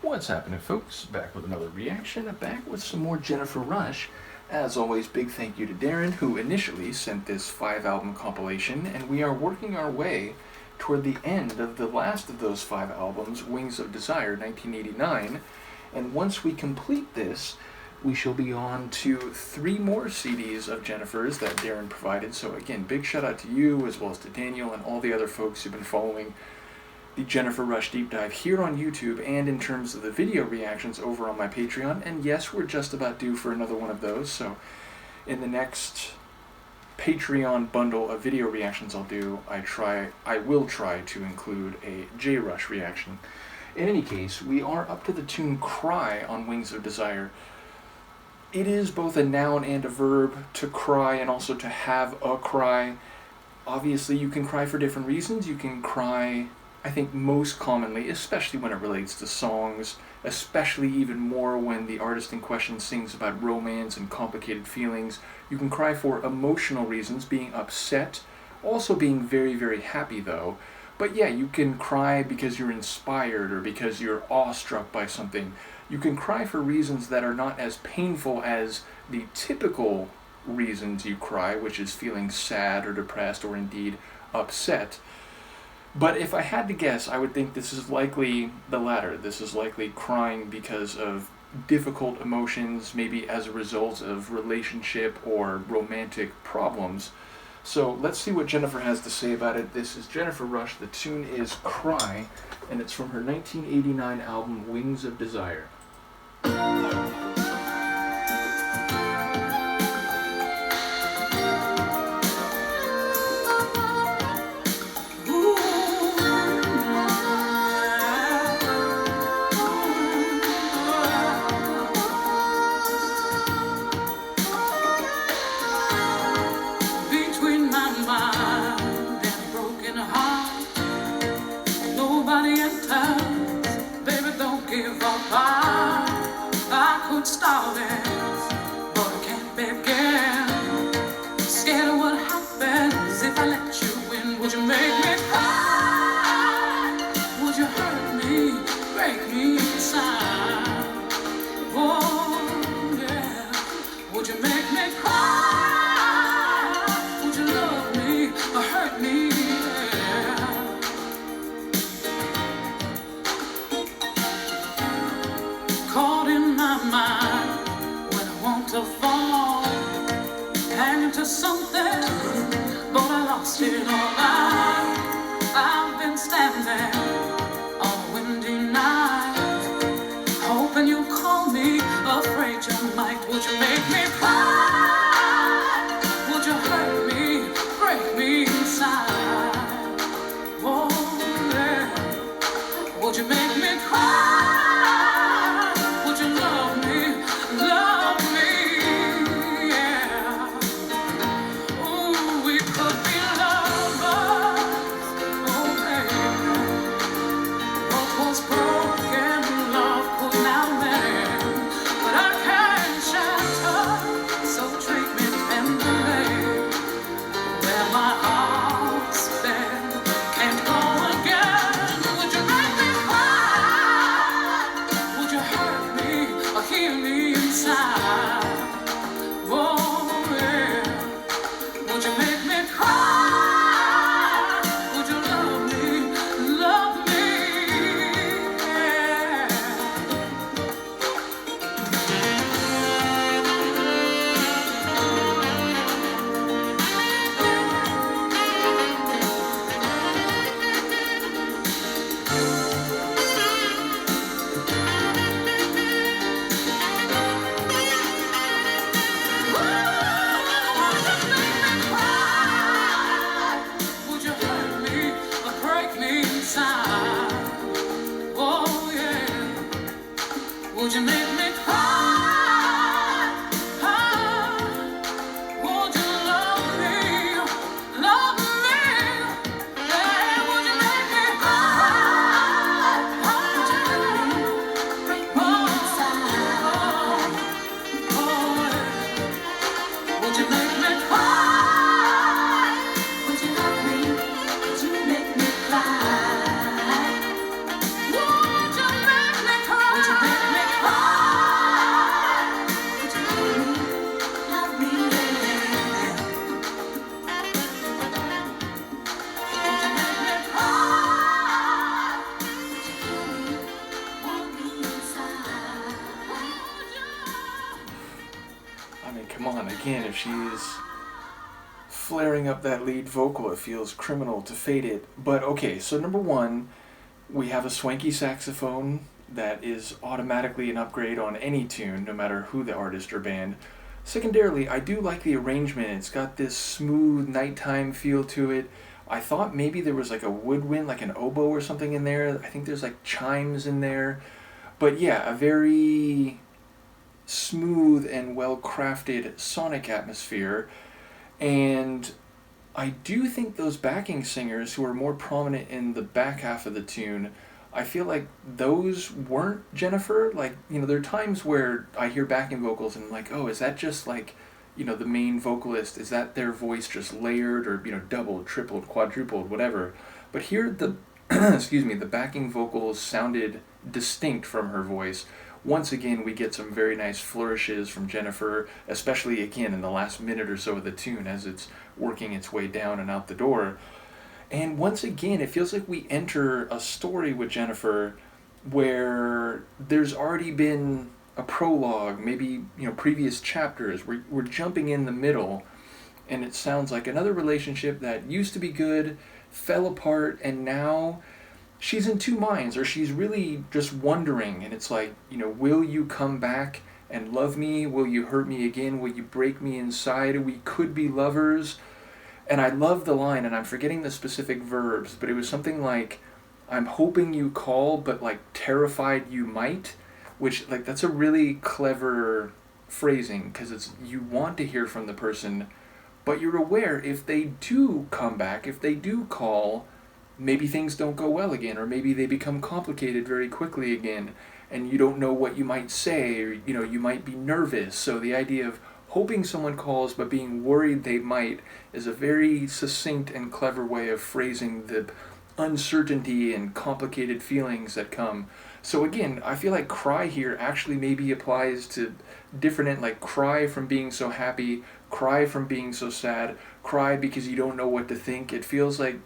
What's happening, folks? Back with another reaction, back with some more Jennifer Rush. As always, big thank you to Darren, who initially sent this 5-album compilation, and we are working our way toward the end of the last of those 5 albums, Wings of Desire, 1989, and once we complete this, we shall be on to 3 more CDs of Jennifer's that Darren provided. So again, big shout out to you, as well as to Daniel and all the other folks who've been following the Jennifer Rush Deep Dive here on YouTube and in terms of the video reactions over on my Patreon. And yes, we're just about due for another one of those, so in the next Patreon bundle of video reactions I'll do, I will try to include a J Rush reaction. In any case, we are up to the tune Cry on Wings of Desire. It is both a noun and a verb, to cry and also to have a cry. Obviously, you can cry for different reasons. You can cry, I think, most commonly, especially when it relates to songs, especially even more when the artist in question sings about romance and complicated feelings. You can cry for emotional reasons, being upset, also being very, very happy though. But yeah, you can cry because you're inspired or because you're awestruck by something. You can cry for reasons that are not as painful as the typical reasons you cry, which is feeling sad or depressed or indeed upset. But if I had to guess, I would think this is likely the latter. This is likely crying because of difficult emotions, maybe as a result of relationship or romantic problems. So let's see what Jennifer has to say about it. This is Jennifer Rush. The tune is Cry, and it's from her 1989 album Wings of Desire. Start it, but I can't begin. Scared of what happens if I let you in. Would you make me cry? Would you hurt me, break me inside? Oh yeah. Would you make me cry? Would you love me or hurt me? Yeah. Caught in my mind to fall, hang into something, but I lost it all. I've been standing on a windy night, hoping you'll call me, afraid you might. Would you make me cry? Would you hurt me, break me inside? Oh yeah. Would you make me cry? Would you love me, love me? Would you make me cry? Would you love me? Love me? Yeah, would you make me cry? Would you hurt me? Break me inside? Would you make me cry? Would you love me? Would you make me cry? Would you make me cry? again, if she's flaring up that lead vocal, it feels criminal to fade it. But okay, so number one, we have a swanky saxophone that is automatically an upgrade on any tune, no matter who the artist or band. Secondarily, I do like the arrangement. It's got this smooth nighttime feel to it. I thought maybe there was like a woodwind, like an oboe or something in there. I think there's like chimes in there. But yeah, a very smooth and well-crafted sonic atmosphere. And I do think those backing singers who are more prominent in the back half of the tune, I feel like those weren't Jennifer. Like, there are times where I hear backing vocals and I'm like, oh, is that just like, the main vocalist? Is that their voice just layered or, doubled, tripled, quadrupled, whatever? But here the, the backing vocals sounded distinct from her voice. Once again, we get some very nice flourishes from Jennifer, especially again in the last minute or so of the tune as it's working its way down and out the door. And once again, it feels like we enter a story with Jennifer where there's already been a prologue, maybe previous chapters. We're jumping in the middle, and it sounds like another relationship that used to be good, fell apart, and now she's in two minds, or she's really just wondering, and it's like, will you come back and love me? Will you hurt me again? Will you break me inside? We could be lovers. And I love the line, and I'm forgetting the specific verbs, but it was something like, I'm hoping you call, but like terrified you might, which like that's a really clever phrasing, because it's you want to hear from the person, but you're aware if they do come back, if they do call, maybe things don't go well again, or maybe they become complicated very quickly again, and you don't know what you might say, or you might be nervous. So the idea of hoping someone calls but being worried they might is a very succinct and clever way of phrasing the uncertainty and complicated feelings that come. So again, I feel like cry here actually maybe applies to different, like cry from being so happy, cry from being so sad, cry because you don't know what to think. It feels like,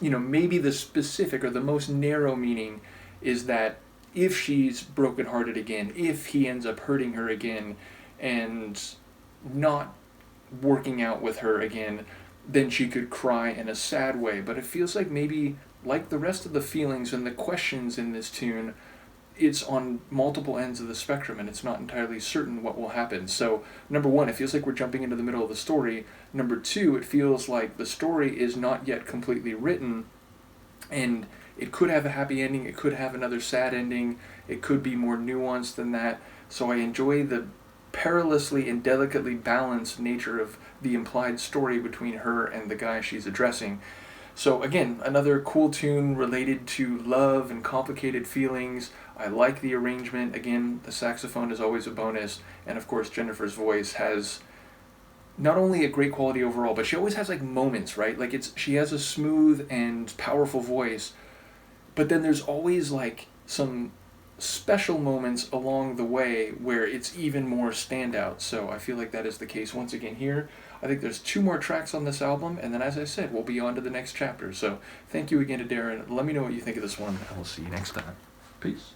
maybe the specific or the most narrow meaning is that if she's brokenhearted again, if he ends up hurting her again and not working out with her again, then she could cry in a sad way. But it feels like maybe, like the rest of the feelings and the questions in this tune, it's on multiple ends of the spectrum and it's not entirely certain what will happen. So, number one, it feels like we're jumping into the middle of the story. Number two, it feels like the story is not yet completely written, and it could have a happy ending, it could have another sad ending, it could be more nuanced than that. So I enjoy the perilously and delicately balanced nature of the implied story between her and the guy she's addressing. So again, another cool tune related to love and complicated feelings. I like the arrangement. Again, the saxophone is always a bonus, and of course Jennifer's voice has not only a great quality overall, but she always has like moments, right? Like she has a smooth and powerful voice, but then there's always like some special moments along the way where it's even more standout. So I feel like that is the case once again here. I think there's 2 more tracks on this album, and then as I said, we'll be on to the next chapter. So thank you again to Darren. Let me know what you think of this one, and we'll see you next time. Peace.